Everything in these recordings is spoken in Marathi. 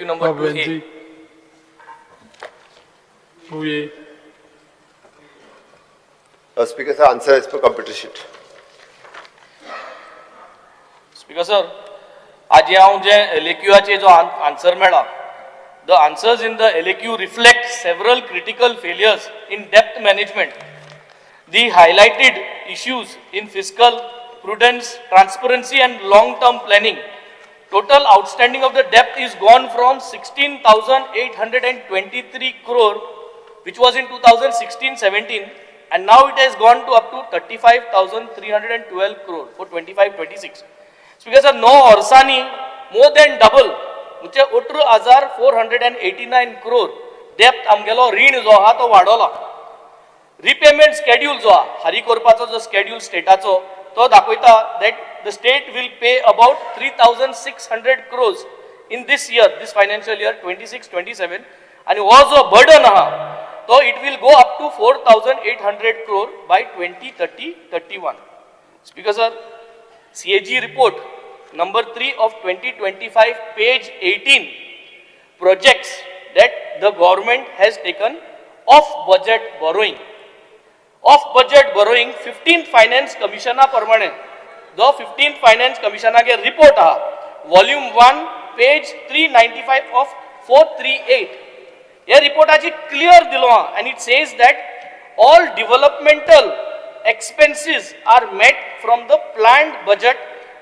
number 2A. Speaker, sir, answer as per computer sheet. Speaker sir, आज हांव जे LAQचे जो आन्सर मेळ्ळा, the answers in the LAQ reflect several critical failures in debt management. The highlighted issues in fiscal prudence, transparency and long-term planning. Total outstanding of the debt is gone from 16,823 crore, which was in 2016-17, and now it has gone to up to 35,312 crore for 25-26. Speaker sir, no Orsani, more than double, which is 18,489 crore debt amgelo रीण जो हा तो वाढवला. Repayment schedule जो हा, हारी करपाचो जो schedule स्टेटाचो तो दाखवता that the state will pay about 3,600 crores in this year, this financial year 26-27, and हो जो burden हा तो it will go up to 4,800 crore by 2030-31. Speaker sir, CAG report number 3 of 2025, page 18, projects that the government has taken off-budget borrowing. Off-budget borrowing 15th Finance Commission प्रमाणे जो 15th Finance Commission के report हा, volume 1, page 395 of 438. ये report आजी clear दिलो हा, and it says that all developmental expenses are met from the planned budget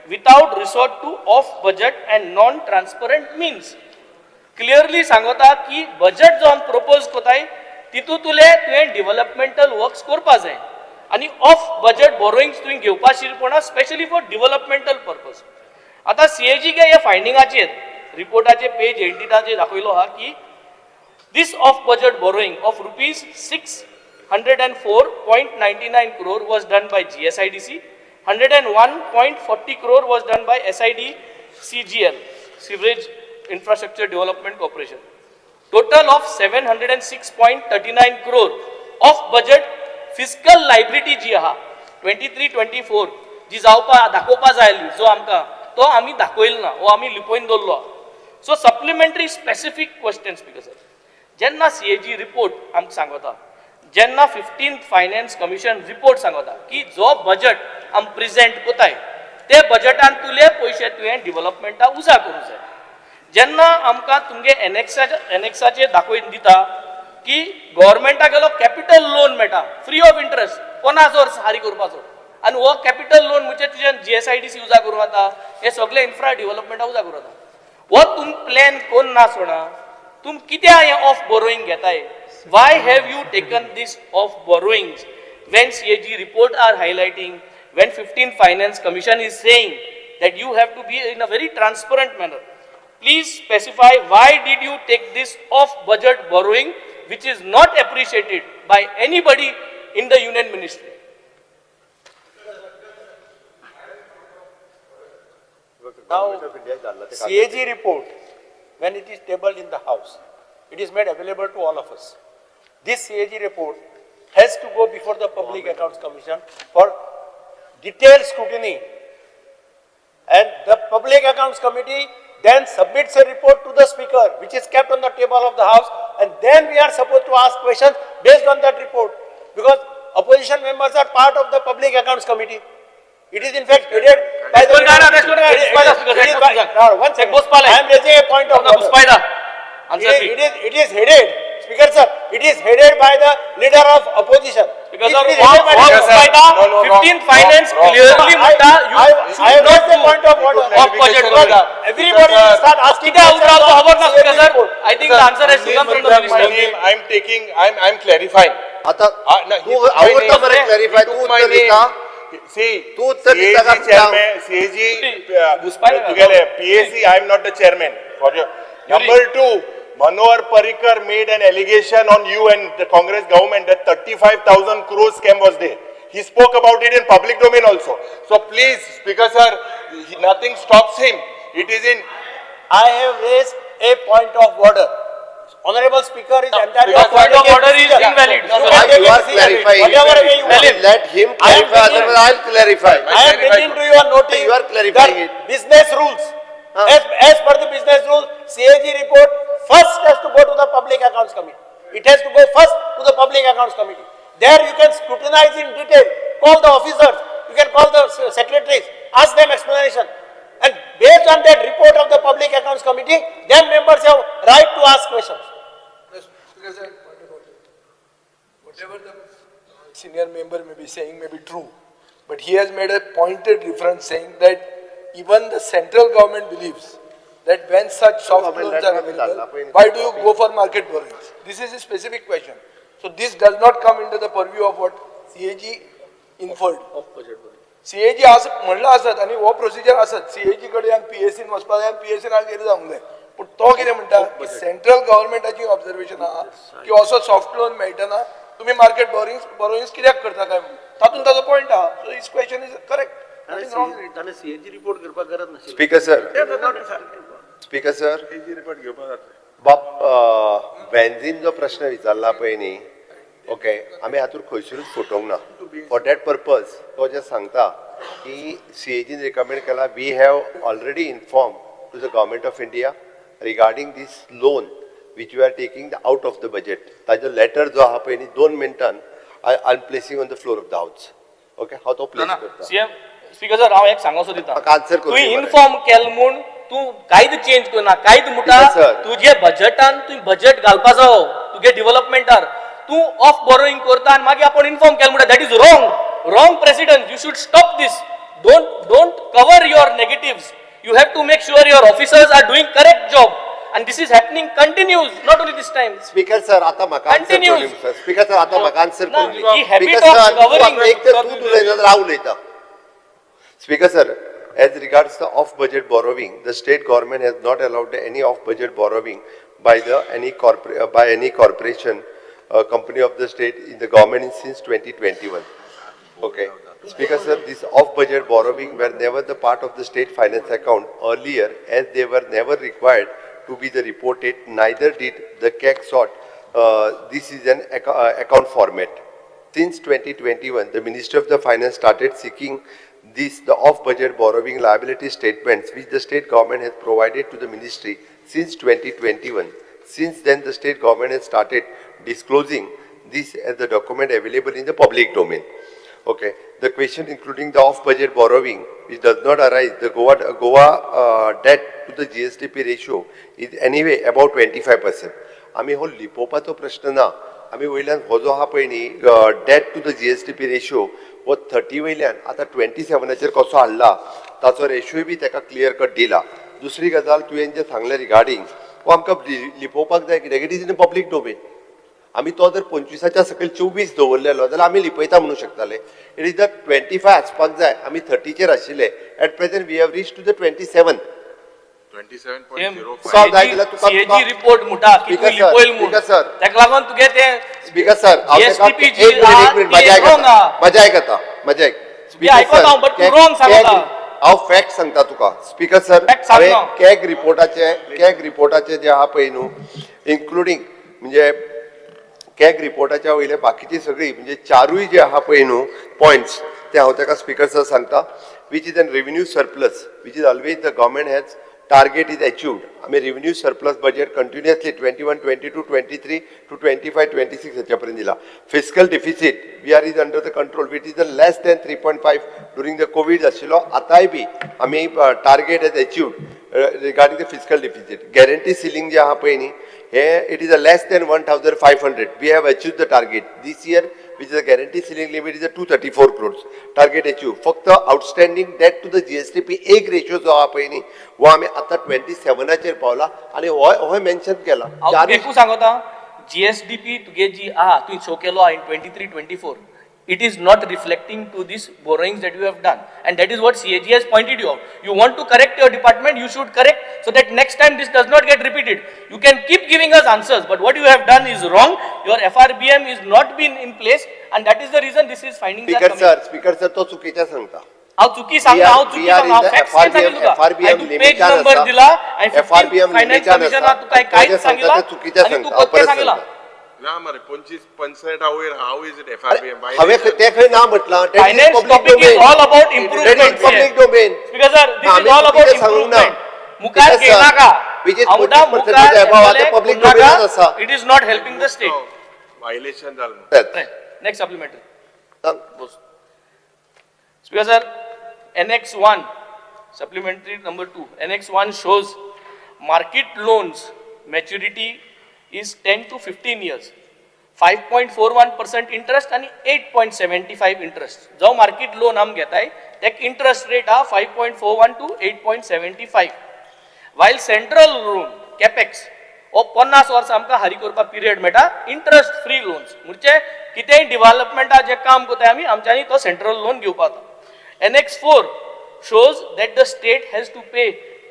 without resort to off-budget and non-transparent means. Clearly सांगता की budget जो हम propose कोताय तितू तुले तुवें developmental works करपा जाय आणि off-budget borrowings तुवें घेवपा शिरपणा specially for developmental purpose. आता CAG के या findingaचेर रिपोर्टाचे page 18 दाखयलो हा की this off-budget borrowing of rupees 604.99 crore was done by GSIDC. 101.40 crore was done by SID-CGL, Sewerage Infrastructure Development Corporation. Total of 706.39 crore of budget fiscal liability जी आहा 23-24 जी जावपा दाखोवपा जायली जो आमकां तो आमी दाखोयल ना वो आमी लिपोवन दवरलो. So supplementary specific questions, Speaker sir. जेन्ना CAG report आमकां सांगता, जेन्ना 15th Finance Commission report सांगता की जो budget आम present कोताय ते budgetan तुले पैसे तुवें developmenta उजा करूं जाय. जेन्ना आमकां तुमगे एनेक्साचे दाखोवन दिता की गव्हर्नमेंटाक गेलो कॅपिटल लोन मेळटा फ्री ऑफ इंटरेस्ट 50 वर्स हारी करपाचो आनी हो कॅपिटल लोन म्हणजे तुजें GSIDC उजा करूं जाता, हे सगळे इन्फ्रा डेव्हलपमेंटा उजा करूं जाता. हो तुम प्लॅन कोण ना सोडा, तुम कित्याक हे ऑफ बोरोईंग घेताय? Why have you taken this off borrowings when CAG report are highlighting, when 15th Finance Commission is saying that you have to be in a very transparent manner? Please specify why did you take this off-budget borrowing which is not appreciated by anybody in the Union Ministry? Now, CAG report, when it is tabled in the House, it is made available to all of us. This CAG report has to go before the Public Accounts Commission for detailed scrutiny, and the Public Accounts Committee then submits a report to the Speaker, which is kept on the table of the House, and then we are supposed to ask questions based on that report, because opposition members are part of the Public Accounts Committee. It is in fact headed by the... One second. I am raising a point of order. It is headed, Speaker sir, it is headed by the leader of opposition. Because of 15th Finance clearly mutta you should not the point of order. Off-budget borrowing. Everybody will start asking. I think the answer has to come from the minister. I'm clarifying. आता तू आवडता बरे क्लॅरिफाय तू उत्तर दिता. See, तू उत्तर दिता का chairman, CAG, together, PAC, I am not the chairman. For your number 2, Manohar Parrikar made an allegation on you and the Congress government that 35,000 crore scam was there. He spoke about it in public domain also. So please, Speaker sir, nothing stops him. It is in. I have raised a point of order. Honorable Speaker is entirely. Your point of order is invalid. You are clarifying. Let him clarify. Otherwise, I'll clarify. I am bringing to your notice. You are clarifying it. Business rules. As per the business rule, CAG report first has to go to the Public Accounts Committee. It has to go first to the Public Accounts Committee. There you can scrutinize in detail, call the officers, you can call the secretaries, ask them explanation. And based on that report of the Public Accounts Committee, then members have right to ask questions. Whatever the senior member may be saying may be true, but he has made a pointed reference saying that even the central government believes that when such soft loans are available, why do you go for market borrowings? This is a specific question. So this does not come into the purview of what CAG inferred. CAG असं म्हणलं असत आणि वो प्रोसिजर असत CAG कडे आणि PSC वचपा जाय PSC ना गेले जावंक जाय पण तो कितें म्हणटा की सेंट्रल गव्हर्नमेंटाची ऑब्झर्वेशन आहा की असो सॉफ्ट लोन मेळटना तुम्ही मार्केट बोरोइंग्स कित्याक करता काय तातून ताजो पॉइंट आहा so this question is correct nothing wrong in it CAG report करपाक गरज नाशिल्ली स्पीकर सर बाप बेन्झीन जो प्रश्न विचारला पळय न्ही ओके आमी हातूंत खंयसरूच फुटोवंक ना फॉर दॅट पर्पज तो जे सांगता की सीएजीन रिकमेंड केला we have already inform to the government of India regarding these loan which we are taking out of the budget. ताजो लेटर जो आहा पळय न्ही 2 मिनटान I am placing on the floor of the house okay हांव तो प्लेस करता सीएम स्पीकर सर हांव एक सांगोसो दिता म्हाका आन्सर तूं करूं इन्फॉर्म केल म्हूण तूं कायद चेंज करना कायद मुटा Speaker sir. तुजे बजेटान तूं बजेट घालपा जावो तुगे डेव्हलपमेंटार तूं ऑफ बोरोइंग करता आनी मागीर आपण इन्फॉर्म केल म्हणटा that is wrong president you should stop this don't cover your negatives you have to make sure your officers are doing correct job and this is happening continues not only this time speaker sir आता म्हाका आन्सर Continues. करूं सर स्पीकर सर आता म्हाका आन्सर ना, करूं ही habit speaker of sir covering- एक तर तूं उलयता नाजाल्यार हांव उलयता speaker sir as regards the off budget borrowing the state government has not allowed any off budget borrowing by any corporation company of the state in the government since 2021 okay Speaker sir, this off-budget borrowing were never the part of the state finance account earlier as they were never required to be the reported, neither did the CAG sought. This is an account format. Since 2021, the Ministry of the Finance started seeking the off-budget borrowing liability statements which the state government has provided to the ministry since 2021. Since then, the state government has started disclosing this as the document available in the public domain. Okay, the question including the off-budget borrowing, which does not arise, the Goa debt to the GSDP ratio is anyway about 25%. आमी हो लिपोवपाचो प्रश्न ना आमी वयल्यान हो जो आहा पळय न्ही debt to the GSDP ratio हो 30 वयल्यान आतां 27चेर कसो हाडला ताचो रेशियोय बी ताका क्लियर कट दिला दुसरी गजाल तुवें जे सांगलें रिगार्डिंग हो आमकां लिपोवपाक जाय कित्याक it is in public domain आमी तो जर 25च्या सकयल 24 दवरलेलो जाल्यार आमी लिपयता म्हणूं शकताले इट इज द 25 आसपाक जाय आमी 30चेर आशिल्ले at present we have reach to the 27 CAG report मुटा की तूं लिपोयल म्हूण ताका लागून तुगे ते स्पीकर सर GSDP जी एक मिनिट मजा एक आयकता हांव बट तूं रॉंग सांगता हांव फॅक्ट सांगता तुका स्पीकर सर Fact सांग ना. कॅग रिपोर्टाचे जे आहा पळय न्हू इन्क्लुडींग म्हणजे कॅग रिपोर्टाच्या वयले बाकीची सगळी म्हणजे चारूय जे आहा पळय न्हू पॉयंट्स ते हांव ताका स्पीकर सर सांगता which is an revenue surplus which is always the government has target is achieved. I mean revenue surplus budget continuously 21, 22, 23 to 25, 26 ह्याच्यापर्यंत दिला. Fiscal deficit we are is under the control which is the less than 3.5 during the COVID आशिल्लो आतांय बी आमी target has achieved regarding the fiscal deficit. Guarantee ceiling जे आहा पळय न्ही हे it is a less than 1,500. We have achieved the target this year. Which is the guarantee ceiling limit is a 234 crores. Target achieved. फक्त outstanding debt to the GSDP एक ratio जो आहा पळय न्ही वो आमी आतां 27चेर पावला आनी हो मेन्शन केला. हांव देखून सांगता GSDP तुगे जी आहा तुवें शो केलो in 23-24 it is not reflecting to these borrowings that you have done and that is what CAG has pointed you out. You want to correct your department, you should correct so that next time this does not get repeated. You can keep giving us answers but what you have done is wrong. Your FRBM is not been in place and that is the reason this is finding Speaker sir तो चुकीचा सांगता. हांव चुकी सांगता हांव फॅक्ट्स सांगितलं तुका तू पेज नंबर दिला आणि FRBM फायनान्स कमिशनार तुका काहीच सांगितलं आणि तू कोते सांगितलं ना मरे 25-65 वयर हाऊ इज इट FRBM हांवें ते खंय ना म्हटलां finance topic is all about improvement public domain because sir this is all about improvement मुखार Because, sir, घेनाका which is हांवडा 40% मुखार च्या above आता public domain च आसा. It is not helping the state. Violation झालं. Next supplementary. सांग. Speaker sir, Annex 1, supplementary number 2, Annex 1 shows market loans maturity is 10 to 15 years, 5.41% interest and 8.75 interest. जो market loan हम घेताय, त्याक interest rate हा 5.41 to 8.75. While central loan, capex, ओ 50 वर्ष आमका हारी करपा period Meta interest free loans. म्हणजे कितेंय development जे काम कोताय आमी आमच्यानी तो central loan घेवपाक. Annex 4 shows that the state has to pay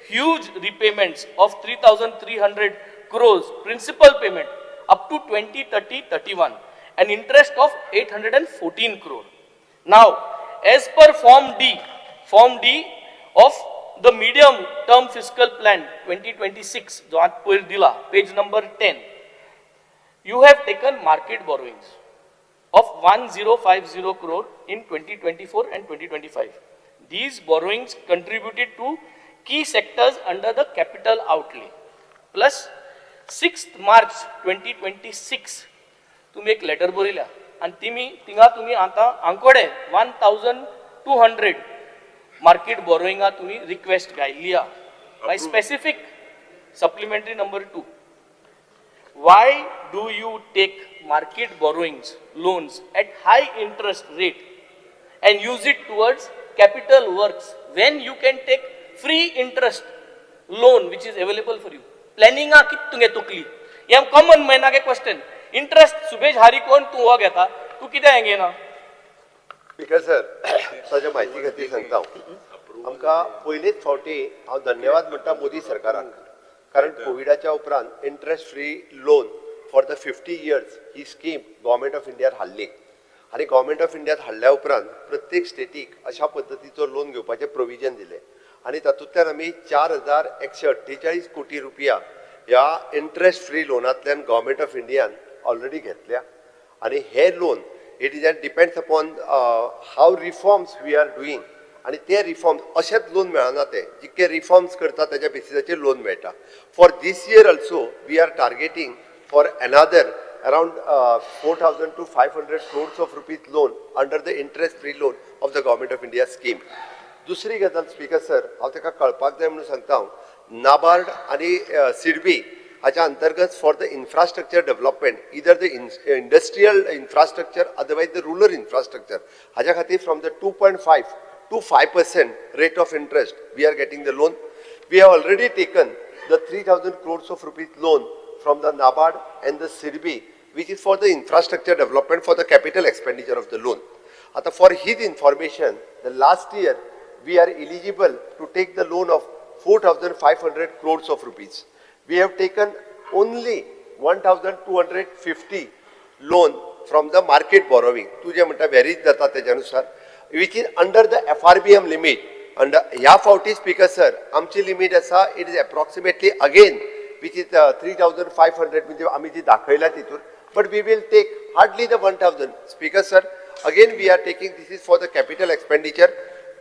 huge repayments of 3,300 crores principal payment up to 2030-31 and interest of 814 crore. Now, as per Form D of the medium term fiscal plan 2026, जो आज पयर दिला, page number 10, you have taken market borrowings of 1050 crore in 2024 and 2025. These borrowings contributed to key sectors under the capital outlay. Plus 6th March 2026 तुम्ही एक लेटर बरयल्या आणि तिंगा तुम्ही आता आंकोडे 1200 मार्केट बोरोइंगा तुम्ही रिक्वेस्ट गायली by specific supplementary number 2. Why do you take market borrowings, loans at high interest rate and use it towards capital works when you can take free interest loan which is available for you? Planning a kit tunge tukli. ये common मैना के question. Interest सुबेज हारी कोण तू हो घेता तू किती आहे ना? स्पीकर सर, ताच्या माहिती खातीर सांगता हांव. आमकां पयलींच फावटी हांव धन्यवाद म्हणटा मोदी सरकाराक. कारण कोविडाच्या उपरांत interest free loan for the 50 years ही स्कीम गव्हर्मेंट ऑफ इंडियान हाडली आणि गव्हर्मेंट ऑफ इंडियान हाडल्या उपरांत प्रत्येक स्टेटीक अशा पद्दतीचो लोन घेवपाचें प्रोविजन दिलें आणि तातूंतल्यान आमी 4148 कोटी रुपया ह्या इंटरेस्ट फ्री लोनांतल्यान गव्हर्मेंट ऑफ इंडियान ऑलरेडी घेतल्या आणि हे loan it is and depends upon how reforms we are doing आणि ते रिफॉर्म्स अशेंच लोन मेळना ते जितके रिफॉर्म्स करता त्याच्या बेसिसाचेर लोन मेळटा. For this year also we are targeting for another around 4,000 to 500 crores of rupees loan under the interest free loan of the government of India scheme. दुसरी गजाल स्पीकर सर हांव ताका कळपाक जाय म्हणून सांगता हांव. नाबार्ड आणि सिडबी हाच्या अंतर्गत for the infrastructure development either the industrial infrastructure otherwise the rural infrastructure हाच्या खातीर from the 2.5 to 5% rate of interest we are getting the loan. We have already taken the 3,000 crores of rupees loan from the NABARD and the SIDBI which is for the infrastructure development for the capital expenditure of the loan. Ata for his information, the last year we are eligible to take the loan of 4,500 crores of rupees. We have taken only 1,250 loan from the market borrowing. तुझे म्हणटा व्हेरीज जाता त्याच्यानुसार which is under the FRBM limit. Under ह्या फावटी स्पीकर सर आमची लिमिट आसा it is approximately again which is 3,500 म्हणजे आम्ही जी दाखयला तितून but we will take hardly the 1,000. Speaker sir, again we are taking this is for the capital expenditure.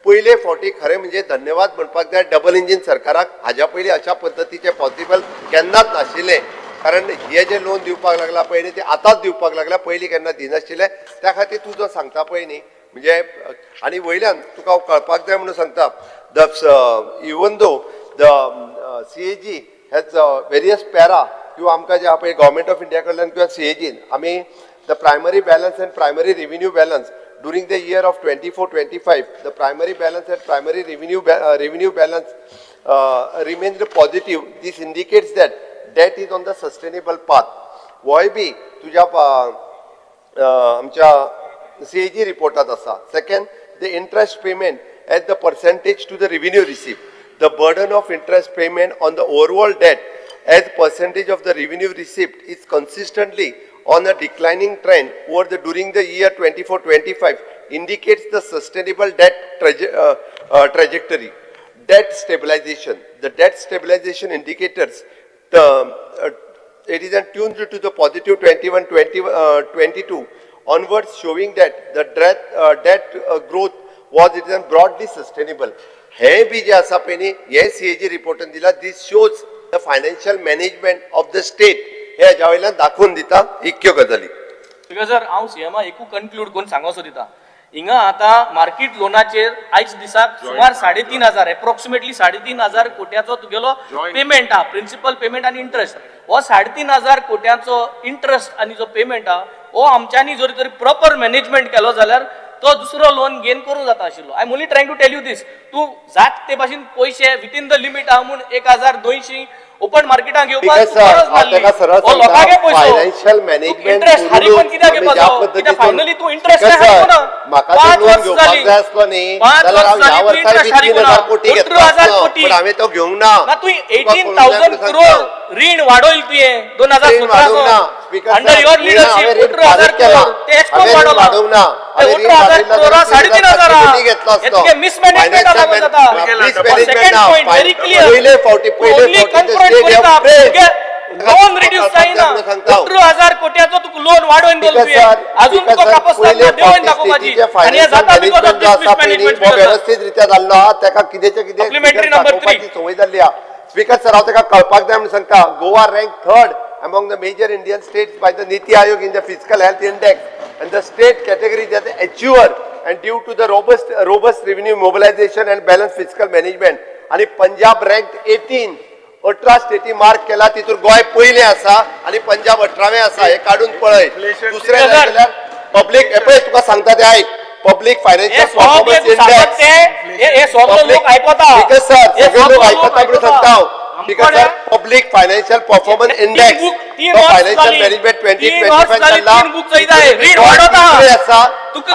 पहिले फावटी खरे म्हणजे धन्यवाद म्हणपाक जाय डबल इंजिन सरकाराक. हाज्या पयलीं अशा पद्दतीचे पॉसिबल केन्नाच नाशिल्ले कारण हे जे लोन दिवपाक लागला पळय न्ही ते आतांच दिवपाक लागला पयलीं केन्ना दिनाशिल्ले. त्या खातीर तूं जो सांगता पळय न्ही म्हणजे आणि वयल्यान तुका हांव कळपाक जाय म्हणून सांगता the even though the CAG has various para किंवा आमकां जे पळय गव्हर्मेंट ऑफ इंडिया कडल्यान किंवा CAGन आमी the primary balance and primary revenue balance during the year of 24-25 the primary balance and primary revenue balance remains positive. This indicates that debt is on the sustainable path. Why be तुझ्या आमच्या CAG रिपोर्टात आसा. Second, the interest payment as the percentage to the revenue received. The burden of interest payment on the overall debt as percentage of the revenue received is consistently on a declining trend over the during the year 24-25 indicates the sustainable debt trajectory. Debt stabilization. The debt stabilization indicators it is tuned to the positive 21-22 onwards, showing that the debt growth was broadly sustainable. हे बी जे आसा पळय न्ही हे सीएजी रिपोर्टान दिला this shows the financial management of the state हे हेज्या वयल्यान दाखोवन दिता इतक्यो गजाली. बिकॉज सर हांव सीएमा एकू कन्क्लूड करून सांगोसो दिता हिंगा आता मार्केट लोनाचेर आयज दिसाक सुमार 3,500 एप्रोक्सिमेटली 3,500 कोट्याचो तुगेलो पेमेंट हा प्रिन्सिपल पेमेंट आणि इंटरेस्ट हो 3,500 कोट्याचो इंटरेस्ट आणि जो पेमेंट हा हो आमच्यांनी जर तरी प्रॉपर मॅनेजमेंट केलो जाल्यार तो दुसरो लोन गेन करूं जाता आशिल्लो. I am only trying to tell you this तूं जात ते भाशेन पयशे विथीन द लिमीट हा म्हूण 1,200 ओपन मार्केटान घेवपाक Because गरज sir, नासली. आता सरळ हो लोकांगे सांगता, पयसो financial management इंटरेस्ट हारी पण कित्याक आम्ही घेवपाचो ज्या कित्याक पद्धतीतून- फायनली तूं इंटरेस्ट Because हारी sir, ना म्हाका 5 जर loan वर्स घेवपाक जाली जाय आसलो न्ही 5 जाल्यार हांव वर्स ह्या जाली तूं वर्सार इंटरेस्ट हारी 3,000 कोटी घेतलो 18,000 आसलो, कोटी पण हांवें तो घेवंक ना. ना तू तुका 18,000 कळून करोड सांगता. रीण वाडोयल तुवें रीण वाडोवंक ना. 2017 Because अंडर sir, युअर हांवें लिडरशिप रीण 18,000 फारीक केला. करोड ते एचकोन हांवें रीण वाडोवला वाडोवंक ना. हांवें रीण 18,000 वाडयला करोडा जाल्यार 3,500 कोटी घेतलो हे आसलो. तुगे मिसमॅनेजमेंट Financial लागून जाता mismanagement सेकंड ना. पॉइंट व्हेरी क्लियर पयले फावटी ओनली कन्फ्रंट करता लोन रिड्यूस जायना सांगता 18,000 कोट्याचो तुका लोन वाडोवन Because तुवें sir, अजून because तुका sir, कापासता पयले देवून फावटी दाखोवपाची स्थितीचे आणि हे financial जाता बिकॉज ऑफ management जो दिस आसा पळय न्ही, मिसमॅनेजमेंट वो व्यवस्थित रित्या जाल्लो आहा तेका कितेंचे कितें Supplementary figures number दाखोवपाची 3. संवय जाल्ली आहा. स्पीकर सर हांव तेका कळपाक जाय म्हणून सांगता Goa rank third among the major Indian states by the Niti Aayog in the fiscal health index and the state category as an achiever and due to the robust revenue mobilization and balanced fiscal management आणि पंजाब ranked 18 स्टेटी मार्क केला तितून गोय पयले आसा आणि पंजाब 18वें आसा हे काढून पळय. दुसरें जाल्यार पब्लीक हे पळय तुका सांगता ते आयक पब्लीक फायनान्शियल परफॉर्मन्स इंडेक्स हे सगळे लोक आयकता बिकॉज सर हे सगळे लोक सगळे आयकता म्हणून सांगता हांव. Because sir public financial performance index तीन तो वर्स फायनान्शियल जाली. मॅनेजमेंट 2025 जाली, जाल्ला. तीन बुक चोयता है, रीड तितून वाडोता. तिसरे आसा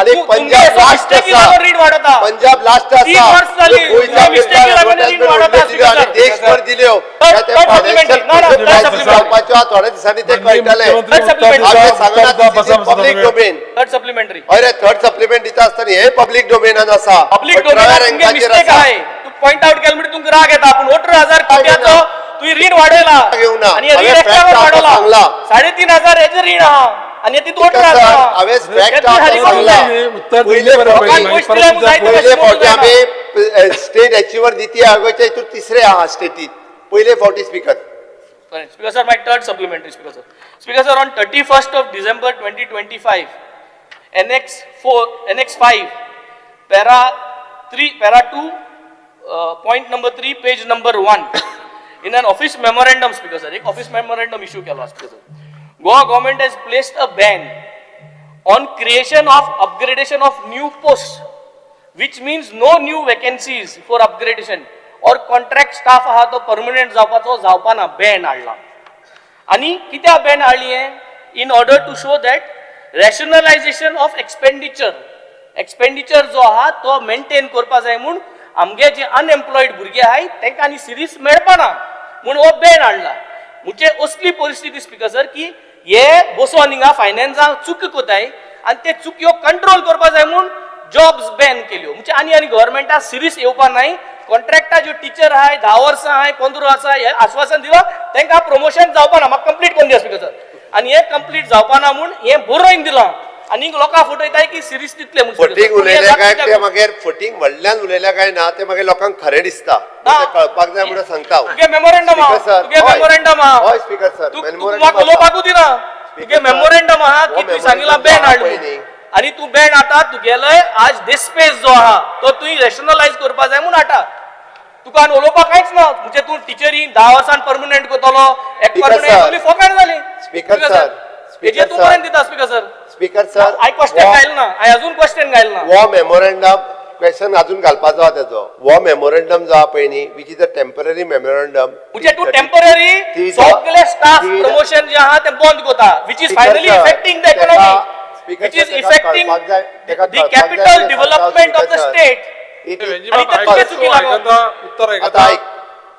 आणि पंजाब लास्ट आसा. रीड वाडोता पंजाब लास्ट तीन आसा. वर्स जाली. गोंयच्या मिस्टेकी लागून advertisement रीड वाडोता, उडले दिले आणि speaker. देशभर दिल्यो त्या third supplementary. No, no, third supplementary. जावपाच्यो आहा, थोड्या दिसांनी ते कळटले Third supplementary. हांवें सांगना पब्लीक डोमेन थर्ड सप्लिमेंटरी अरे थर्ड सप्लिमेंट दिता आसतना हे पब्लीक डोमेनान आसा पब्लिक 18व्या डोमेनात तुमगे रँकाचेर मिस्टेक आसा. आहे तू पॉइंट आउट केलं म्हणजे तुमका राग येता पण 18,000 कोट्याचो तू रीण वाडयला घेऊन ना. आणि रीण हांवें एकट्यावर fact आता वाडवला सांगला. 3,500 हेजे रीण आहा आणि ती Because 18,000 sir, आहा. हांवें हे fact ती हारी आता करून सांगला. जाय. उत्तर पहिले दिले बरोबर लोकांक आहे. पैसे दिले, जायते पहिले पैसे फावटी जायना. आम्ही स्टेट अचिव्हर नीती आयोगाच्या हितून तिसरे आहा स्टेटीत पहिले फावटी speaker Speaker sir, my third supplementary, Speaker sir. Speaker sir, on 31st of December 2025, Annex 5, Para 2, point number 3, page number 1, in an office memorandum, Speaker sir, एक office memorandum issue केला, Speaker sir. Goa government has placed a ban on creation of upgradation of new posts, which means no new vacancies for upgradation. और कॉन्ट्रॅक्ट स्टाफ आहा तो परमनंट जावपाना बॅन हाडला आणि कित्याक बॅन हाडली in order to show that rationalization of expenditure जो आहा तो मेंटेन करपा जाय म्हूण आमगे जे अनएम्प्लॉयड भुरगे आहाय तांकां आनी सिरीज मेळपाना म्हूण हो बॅन हाडला. म्हणजे असली परिस्थिती स्पीकर सर की हे बसोन हिंगा फायनान्साक चूक कोताय आनी ते चुक्यो कंट्रोल करपा जाय म्हूण जॉब्स बॅन केल्यो म्हणजे आनी गव्हर्मेंटा सिरीज येवपा नाही. कॉन्ट्रॅक्टा जो टीचर आहाय 10 वर्सां आहाय 15 वर्सां हे आश्वासन दिलं तांकां प्रमोशन जावपाना म्हाका कंप्लीट करून दिया स्पीकर सर आणि हे कंप्लीट जावपाना म्हूण हे बरोवन दिलां आनी लोकांक फटयताय की सिरीज तितले फटींग उलयल्या काय ते मागीर फटींग व्हडल्यान उलयल्या काय ना ते मागीर लोकांक खरें दिसता ते कळपाक जाय म्हणून सांगता हांव. तुगे मेमोरेंडम Speaker sir, तुगे हय. मेमोरेंडम हय स्पीकर सर तू memorandum म्हाका आसा. उलोवपाकूच दिना तुगे sir, मेमोरेंडम आहा हो की तू सांगिला memorandum बॅन आहा हाड पळय न्ही. आणि तू बॅन आता तुगेलय आज डिस्पेस जो आहा तो तुवें रॅशनलायज करपा जाय म्हूण हाडटा. तुका आनी उलोवपाक कांयच ना म्हणजे तूं टिचरी 10 वर्सान परमनंट करतलो एक Speaker परमनंट sir. तुमी फोकाट जाली. Speaker Speaker sir. हेजेर Speaker तूं sir. पर्यंत दिता speaker sir. Speaker sir hi question घायल ना हाय अजून क्वेश्चन घायल ना. वो मेमोरेंडम क्वेश्चन अजून घालपाचो आहा तेजो वो मेमोरेंडम जो आहा पळय न्ही which is a temporary memorandum म्हणजे तू टेम्पररी ती- सगळे स्टाफ ती- प्रमोशन जे आहा ते बंद करता which is finally affecting the economy which is affecting the capital development of the state. आणि ते तुगे चुकी लागून. उत्तर आता ऐक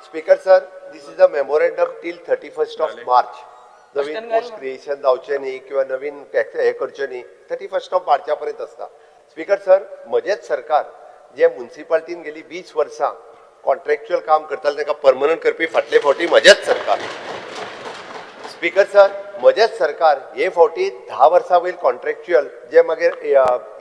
speaker sir this is a memorandum till 31st of March नवीन Question पोस्ट घाल ना. क्रिएशन जावचे न्ही किंवा नवीन हे करचे न्ही 31st ऑफ मार्चा पर्यंत आसता. स्पीकर सर म्हजेच सरकार जे म्युन्सिपाल्टीन गेली 20 वर्सां कॉन्ट्रॅक्च्युअल काम करताले ताका परमनंट करपी फाटले फावटी म्हजेच सरकार स्पीकर सर, म्हजेच सरकार हे फावटी 10 वर्सां वयर कॉन्ट्रॅक्च्युअल जे मागीर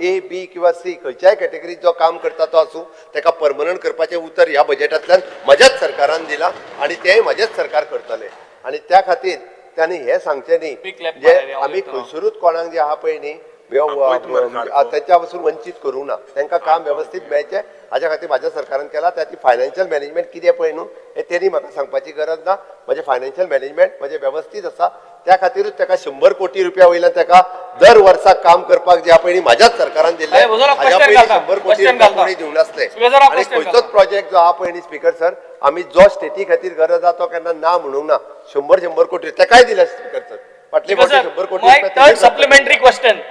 A, B किंवा C खंयच्याय कॅटेगरीत जो काम करता तो आसूं ताका परमनंट करपाचें उतर ह्या बजेटांतल्यान म्हज्याच सरकारान दिलां आणि तेंय म्हजेच सरकार करतले आणि त्या खातीर त्यांनी हे सांगचें न्ही जे आमी खंयसरूच कोणाक जे आहा पळय न्ही त्याच्या पासून वंचित करूं ना, तांकां काम व्यवस्थित मेळचें हाच्या खातीर म्हाज्या सरकारान केला. त्याची फायनान्शियल मॅनेजमेंट कितें पळय न्हू हे तेणी म्हाका सांगपाची गरज ना. म्हजें फायनान्शियल मॅनेजमेंट म्हजें व्यवस्थीत आसा, त्या खातीरूच ताका 100 कोटी रुपया वयल्यान ताका दर वर्साक काम करपाक जे पयलीं म्हाज्याच सरकारान दिल्लें हाज्या पयलीं 100 कोटी रुपया कोणी दिवं नासलें. आनी खंयचोच प्रोजेक्ट जो आहा पळय न्ही स्पीकर सर, आमी जो स्टेटी खातीर गरज आहा तो केन्ना ना म्हणूंक ना. 100 कोटी ताकाय दिले स्पीकर सर, फाटले फावटी 100 कोटी third supplementary question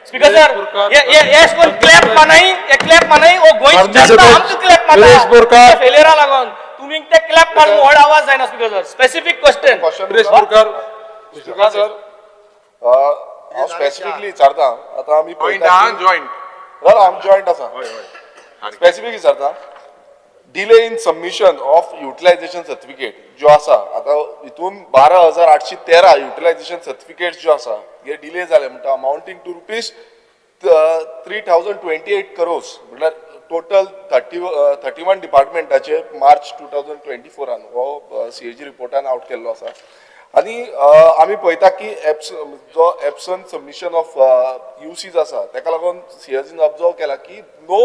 speaker sir, ये स्कूल क्लॅप मानाई, ये क्लॅप मानाई ओ गोंयच जनता आमकां क्लॅप मारता फेलियरा लागून. तुम्ही ते क्लॅप मारून व्हड आवाज जायना speaker sir. Specific question speaker sir, हांव स्पेसिफिकली विचारता. आतां आमी जॉयंट आसा, स्पेसिफिक विचारता. Delay in submission of utilization certificate ज्यो आसा, आतां हितून 12,813 युटिलायझेशन सर्टिफिकेट्स ज्यो आसा हे डिले जाले म्हणटा अमाउंटिंग टू रुपीज 3,028 crores, म्हटल्यार टोटल 31 डिपार्टमेंटाचे मार्च 2024 हो CAG रिपोर्टान आउट केल्लो आसा. आनी आमी पळयता की जो एब्संट सबमिशन ऑफ UCs आसा ताका लागून CAGन ऑब्जर्व केला की no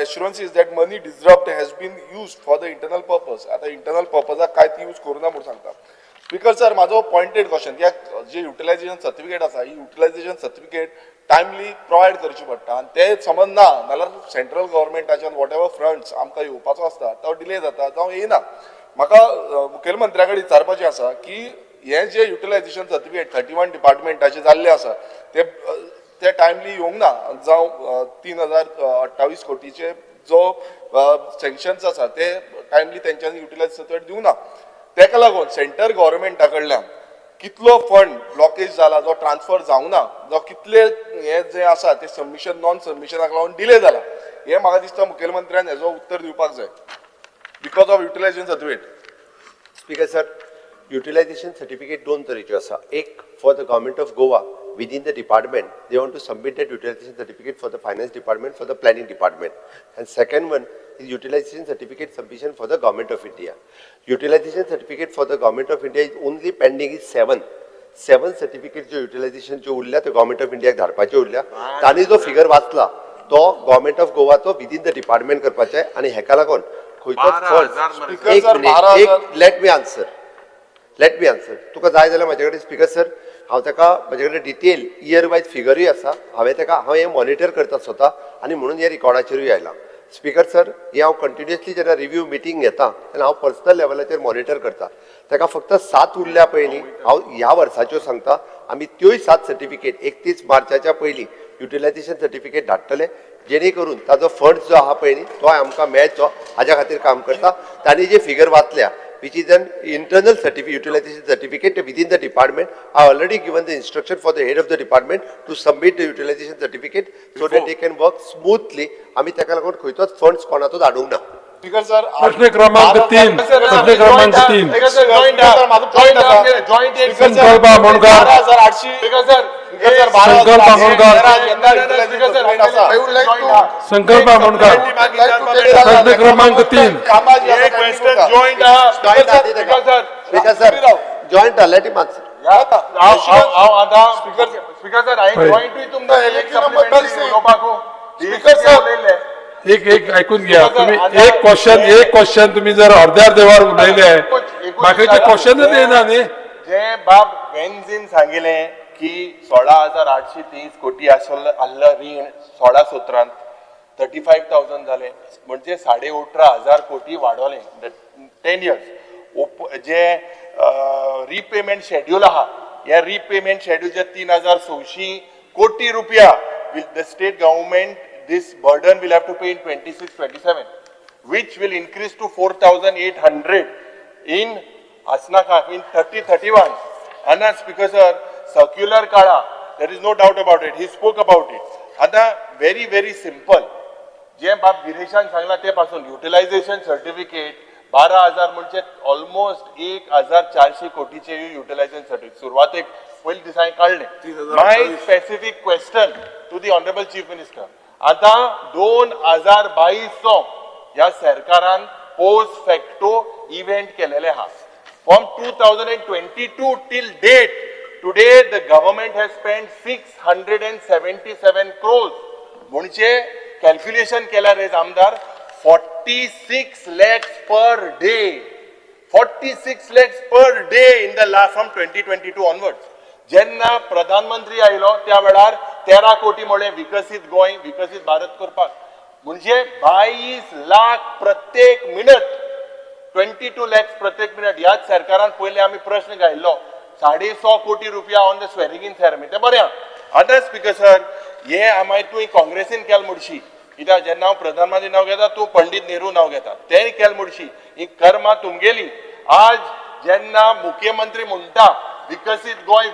assurances that money disrupt has been used for the internal purpose. आता इंटरनल पर्पजाक कांयच यूज करूना म्हणून सांगता. स्पीकर सर, म्हाजो पॉइंटेड क्वेश्चन, कित्याक जे युटिलायझेशन सर्टिफिकेट आसा ही युटिलायझेशन सर्टिफिकेट टायमली प्रोवायड करची पडटा आनी ते समज ना नाल्यार सेंट्रल गव्हर्मेंटाच्यान वॉट एवर फंड्स आमकां येवपाचो आसता तो डिले जाता जावं येना. म्हाका मुखेलमंत्र्या कडेन विचारपाचें आसा की हे जे युटिलायझेशन सर्टिफिकेट 31 डिपार्टमेंटाचे जाल्ले आसा ते टायमली येवंक ना, जावं 3,028 कोटीचे जो सँक्शन्स आसा ते टायमली तेंच्यांनी युटिलायझ सर्टिफिकेट दिवंक ना. ताका लागून सेंटर गव्हर्मेंटा कडल्यान कितलो फंड ब्लॉकेज जाला जो ट्रान्सफर जावंक ना, जो कितले हे जे आसा ते सबमिशन नॉन सबमिशनाक लागून डिले जाला, हे म्हाका दिसता मुखेलमंत्र्यान हेजो उत्तर दिवपाक जाय because of utilization certificate. Speaker sir, utilization certificate दोन तरेच्यो आसा. एक for the government of Goa within the department they want to submit that utilization certificate for the finance department, for the planning department, and second one is utilization certificate submission for the government of India. Utilization certificate for the government of India is only pending is seven certificates जो utilization जो उरल्या तो government of India धाडपाचे उरल्या. तांणी जो फिगर वाचला तो गव्हर्मेंट ऑफ गोवाचो विदिन द डिपार्टमेंट करपाचे आणि हेका लागून खंयचोच फंड लेट मी आन्सर तुका जाय जाल्यार म्हाजे कडेन स्पीकर सर हांव ताका म्हाजे कडेन डिटेल इयर वायज फिगरूय आसा. हांव हे मॉनिटर करता स्वता आनी म्हणून हे रिकॉर्डाचेरूय आयला. स्पीकर सर, हे हांव कंटिन्युअसली जेन्ना रिव्यू मिटींग घेता तेन्ना हांव पर्सनल लेवलाचेर मॉनिटर करता. ताका फक्त 7 उरल्या पळय न्ही, हांव ह्या वर्साच्यो सांगता. आमी त्योय 7 सर्टिफिकेट 31 मार्चाच्या पयलीं युटिलायझेशन सर्टिफिकेट धाडटले जेणे करून ताजो फंड जो आहा पळय न्ही तो आमकां मेळचो हाज्या खातीर काम करता. तांणी जे फिगर वाचल्या which is an internal utilization certificate within the department. I already given the instruction for the head of the department to submit the utilization certificate so that they can work smoothly. आम्ही त्याका लागून खंयचोच फंड्स कोणाचोच आडूंक ना. स्पीकर सर, प्रश्न क्रमांक 3 संकल्प आमोणकर प्रश्न क्रमांक 3 speaker sir, joint let him answer. Speaker sir, हांवें जॉईंट तुमकां स्पीकर सर एक ऐकून घ्या तुम्ही. एक क्वेश्चन तुम्ही जर अर्ध्या वर उलयले बाकीचे क्वेश्चनच येना न्ही. जे बाब वेन्झीन सांगिले की 16,830 कोटी आसलं रीण 16 सत्रांत 35,000 झाले म्हणजे 18,500 कोटी वाडवले 10 years. जे रिपेमेंट शेड्यूल आहा या रिपेमेंट शेड्यूलचे 3,600 कोटी रुपया the state government this burden will have to pay in 26-27, which will increase to 4,800 in Asnaka in 30-31. And as Speaker sir, circular kala, there is no doubt about it. He spoke about it. Ada very simple. जे बाब गिरीशान सांगला ते पासून युटिलायझेशन सर्टिफिकेट 12,000 म्हणजे ऑलमोस्ट 1,400 कोटीचे युटिलायझेशन सर्टिफिकेट सुरवातेक पयल्या दिसांनी काढले. My specific question to the honourable chief minister, आता 2022 ह्या सरकारान पोस्ट फॅक्टो इव्हेंट केलेले आहा. From 2022 till date, today the government has spent 677 crores. म्हणजे कॅल्क्युलेशन केल्यार रे आमदार 46 lakhs per day. 46 lakhs per day in the last from 2022 onwards. जेन्ना प्रधानमंत्री आयलो त्या वेळार 13 कोटी म्हळे विकसित गोंय विकसित भारत करपाक. म्हणजे 22 लाख प्रत्येक मिनट, 22 lakhs प्रत्येक मिनट. ह्याच सरकारान पयले आमी प्रश्न घायल्लो 150 कोटी रुपया on the swearing in ceremony. ते बरें आहा. आतां स्पीकर सर, हे मागीर तुवें काँग्रेसीन केलें म्हणशी, कित्याक जेन्ना हांव प्रधानमंत्री नांव घेता तूं पंडीत नेहरू नांव घेता, तें केलें म्हणशी ही कर्मां तुमगेली. आज जेन्ना मुख्यमंत्री म्हणटा विकसित गोंय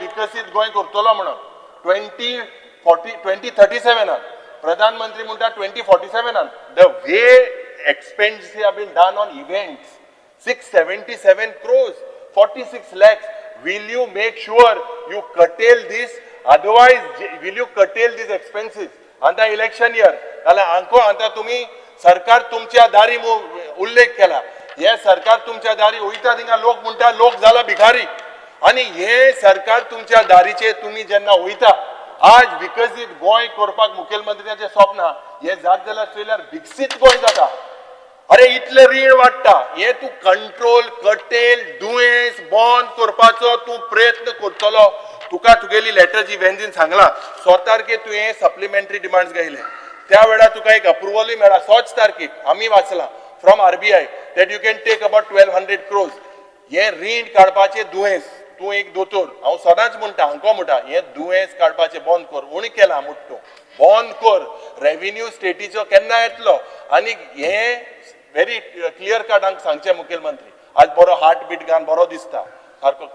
करतलो म्हणून 2037 प्रधानमंत्री म्हणटा 2047. The way expenses have been done on events, 677 crores, 46 lakhs. Will you make sure you curtail this? Otherwise, will you curtail these expenses? Anta election year, जाल्यार आंको आता तुम्ही सरकार तुमच्या दारी उल्लेख केला. हे सरकार तुमच्या दारी वयता थिंगा लोक म्हणटा लोक जाला भिकारी, आणि हे सरकार तुमच्या दारीचे तुम्ही जेन्ना वयता, आज विकसित गोंय करपाक मुखेलमंत्र्याचे स्वप्न हे जात जाल्यार चयल्यार विकसीत गोंय जाता. अरे इतले रीण वाडटा, हे तू कंट्रोल कटेल दुयेंस बंद करपाचो तू प्रयत्न करतलो. तुका तुगेली लेटर जी वेंजीन सांगला 6 तारखेक तुवें सप्लिमेंटरी डिमांड्स गायले, त्या वेळार तुका एक अप्रुवलूय मेळ्ळा 6 तारखेक. आमी वाचला from RBI that you can take about 1200 crores. हे रीण काडपाचे दुयेंस, तू एक दोतोर, हांव सदांच म्हणटा हांको म्हणटा हे दुयेंस काडपाचे बंद कर. उणी केला म्हणटा बंद कर. रेव्हेन्यू स्टेटीचो केन्ना येतलो, आनी हे व्हेरी क्लियर कट हांगा सांगचे मुखेलमंत्री. आज बरो हार्ट बीट घान बरो दिसता सारको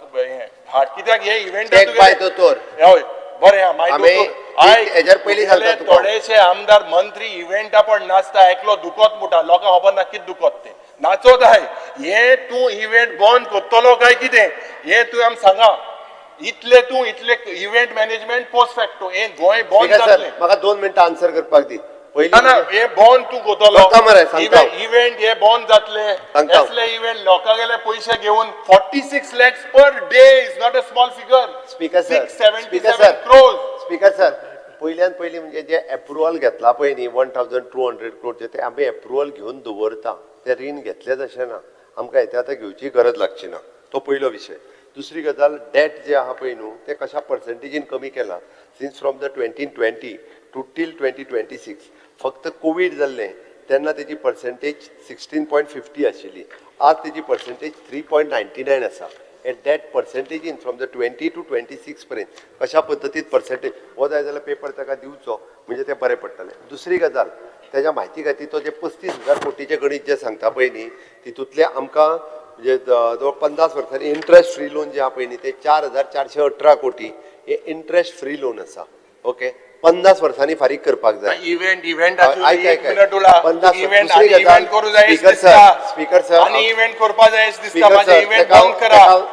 हार्ट, कित्याक हे इव्हेंट हय बरें आहा. मागीर थोडेशे आमदार मंत्री इव्हेंटा पण नाचता, एकलो दुखत म्हणटा, लोकांक खबर ना कितें दुखत ते नाचत आहाय. हे तू इव्हेंट बंद करतलो काय कितें हे तू आमकां सांगा. इतले इव्हेंट मॅनेजमेंट पोस्ट फॅक्टो हे गोंय बंद जातलें. म्हाका 2 मिनटां आन्सर करपाक दी. ना हे बंद तू करतलो इव्हेंट, हे बंद जातले. असले इव्हेंट लोकांगेले पयशे घेऊन 46 lakhs per day is not a small figure. Speaker sir, 677 crores. Speaker sir, पयल्यान पयली म्हणजे जे अप्रुवल घेतला पळय न्ही 1200 crore ते आमी अप्रुवल घेवन दवरता, ते रीण घेतले तशें ना. आमकां येते आतां घेवची गरज लागची ना, तो पयलो विशय. दुसरी गजाल डेट जे आहा पळय न्हू ते कशा पर्सेंटेजीन कमी केला. Since from the 2020 to till 2026 फक्त कोविड जाल्लें तेन्ना तेजी पर्सेंटेज 16.50 आशिल्ली. आज तेजी पर्सेंटेज 3.99 आसा. हे डेट पर्सेंटेजीन फ्रॉम द 20 to 26 पर्यंत कशा पद्दतीन पर्सेंटेज हो जाय जाल्यार पेपर ताका दिवचो म्हणजे ते बरें पडटलें. दुसरी गजाल तेज्या म्हायती खातीर तो जे 35,000 कोटीचें गणीत जे सांगता पळय न्ही तितूंतले आमकां म्हणजे जवळ 50 वर्सांनी इंट्रस्ट फ्री लोन जे आहा पळय न्ही ते 4,418 कोटी हे इंट्रस्ट फ्री लोन आसा. ओके, 50 वर्सांनी फारीक करपाक जाय. इव्हेंट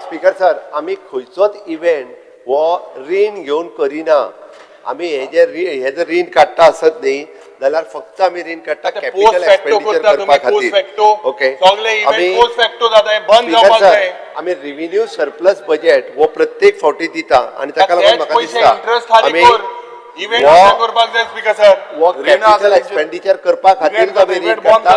स्पीकर सर, आमी खंयचोच इव्हेंट हो रीण घेवन करिना. आमी हे जर रीण काडटा आसत न्ही जाल्यार फक्त आमी रीण काडटा कॅपिटल एक्सपेंडिचर करपा खातीर. ओके, आमी रेव्हेन्यू सरप्लस बजेट हो प्रत्येक फावटी दिता आणि ताका लागून म्हाका दिसता आमी कॅपिटल एक्सपेंडिचर करपा खातीर आमी रीण काडटा.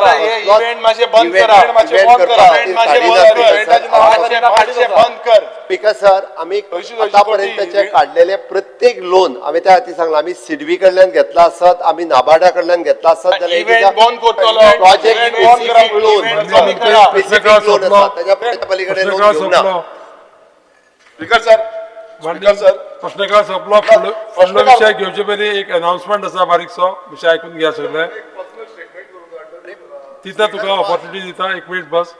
स्पीकर सर, आमी आतापर्यंतचे काढलेले प्रत्येक लोन आमी त्या खातीर सांगला आमी सिडबी कडल्यान घेतला आसत, आमी नाबार्डा कडल्यान घेतला आसत जाल्यार प्रोजेक्ट स्पेसिफिक लोन आसा त्याच्या पलीकडे लोन घेवं ना. प्रश्नकाळ सोंपलो. फुडलो विषय घेवचे पयलीं एक अनाउन्समेंट आसा बारीकसो, विशय आयकून घेया सगळे. दिता तुका ऑपॉर्च्युनिटी दिता, 1 मिनीट बस.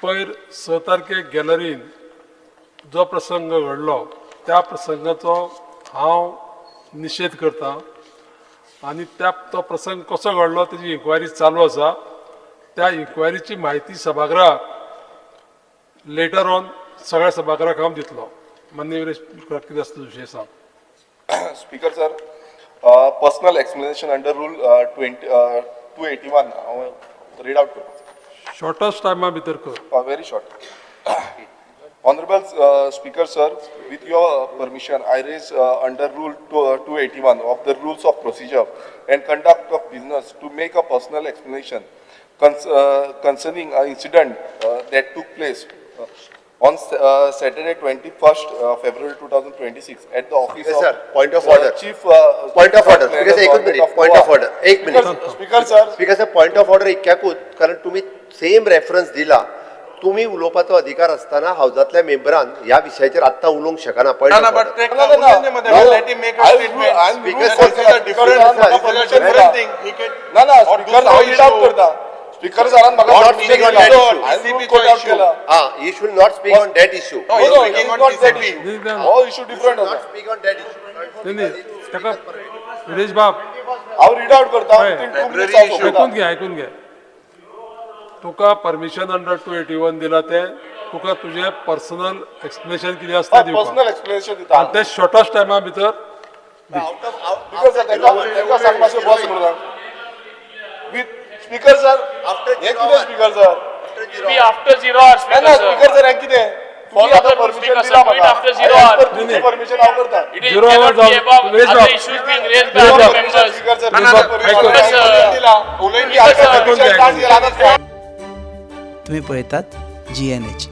पयर 6 तारखेक गॅलरीन जो प्रसंग घडलो त्या प्रसंगाचो हांव निशेध करता, आनी तो प्रसंग कसो घडलो तेजी इन्क्वायरी चालू आसा. त्या इन्क्वायरीची माहिती सभागृहाक लेटर ऑन सगळ्या सभागृहाक हांव दितलो. मान्य विरेश कितें आसता विशय सांग. Speaker sir, personal explanation under rule 281 हांव रीड आउट करता. शॉर्टस्ट टायमा भितर कर. Very short. Honorable Speaker, sir, with your permission, I raise under Rule 281 of the Rules of Procedure and Conduct of Business to make a personal explanation concerning an incident that took place on Saturday 21st February 2026 at the office Yes, of sir. Point of order. Chief Point of order. Speaker sir, एकूच minute. Point of order. एक minute. Speaker sir, speaker sir point of order इतक्याकूच कारण तुम्ही सेम रेफरन्स दिला. तुम्ही उलोवपाचो अधिकार असताना हाऊसातल्या मेंबरान ह्या विशयाचेर आत्ता उलोवंक शकना. Point of order. Let him make a statement. Speaker This is a different thing. He can or do speaker some read out issue. करता. स्पीकर सरान म्हाका Not notice speak on दिला. that issue. हांवें CP कोट चा आउट issue. केला. You should not speak on that issue. No, No, he it is cannot not that disagree. issue. हो इशू डिफरंट आसा. Speak on that issue. नाही ताका विरेश बाब हांव रीड आउट करता. हय. within 2 minutes हांव सोंपयता. ऐकून घे. तुका परमिशन अंडर 281 दिला ते तुका तुझे पर्सनल एक्सप्लेनेशन कितें आसता दिवपाक पर्सनल एक्सप्लेनेशन दिता. आनी ते शॉर्टस्ट टायमा भितर स्पीकर सर ताका सांग मातशें बस म्हणून. विथ स्पीकर सर हे कितें speaker sir? Be after 0 hours, ना Speaker, sir. स्पीकर सर हे कितें? तुम्ही Follow आता the परमिशन speaker, दिला sir. Do it म्हाका. after 0 As hours. per तुमची परमिशन हांव करता. It is 0 cannot hours be out. above Raise other up. issues being raised by Raise other up. members. Speaker sir Raise up. Permission ऐकून. दिला. उलयन Speaker, sir. परमिशन दिला. तुम्ही पळयतात GNH.